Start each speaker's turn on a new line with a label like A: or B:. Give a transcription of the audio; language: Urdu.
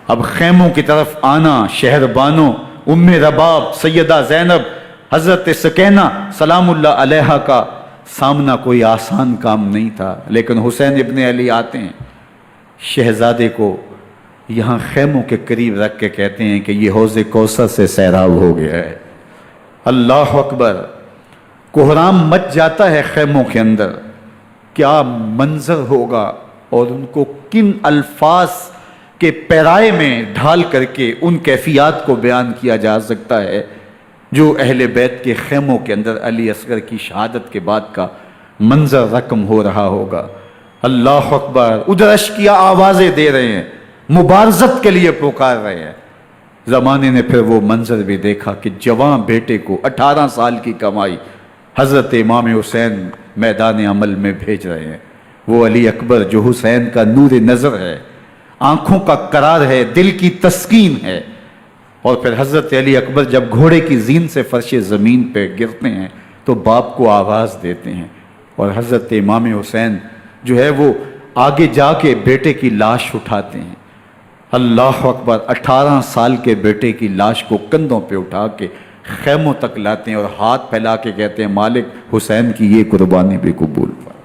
A: اب خیموں کی طرف آنا، شہر بانو، ام رباب، سیدہ زینب، حضرت سکینہ سلام اللہ علیہا کا سامنا کوئی آسان کام نہیں تھا، لیکن حسین ابن علی آتے ہیں، شہزادے کو یہاں خیموں کے قریب رکھ کے کہتے ہیں کہ یہ حوض کوثر سے سیراب ہو گیا ہے۔ اللہ اکبر! کوہرام مچ جاتا ہے خیموں کے اندر، کیا منظر ہوگا اور ان کو کن الفاظ کے پیرائے میں ڈھال کر کے ان کیفیات کو بیان کیا جا سکتا ہے جو اہل بیت کے خیموں کے اندر علی اصغر کی شہادت کے بعد کا منظر رقم ہو رہا ہوگا۔ اللہ اکبر! ادھر اشکیا آوازیں دے رہے ہیں، مبارزت کے لیے پکار رہے ہیں۔ زمانے نے پھر وہ منظر بھی دیکھا کہ جوان بیٹے کو 18 سال کی کمائی حضرت امام حسین میدان عمل میں بھیج رہے ہیں۔ وہ علی اکبر جو حسین کا نور نظر ہے، آنکھوں کا قرار ہے، دل کی تسکین ہے۔ اور پھر حضرت علی اکبر جب گھوڑے کی زین سے فرش زمین پہ گرتے ہیں تو باپ کو آواز دیتے ہیں، اور حضرت امام حسین جو ہے وہ آگے جا کے بیٹے کی لاش اٹھاتے ہیں۔ اللہ اکبر! 18 سال کے بیٹے کی لاش کو کندھوں پہ اٹھا کے خیموں تک لاتے ہیں اور ہاتھ پھیلا کے کہتے ہیں مالک حسین کی یہ قربانی بھی قبول فرما۔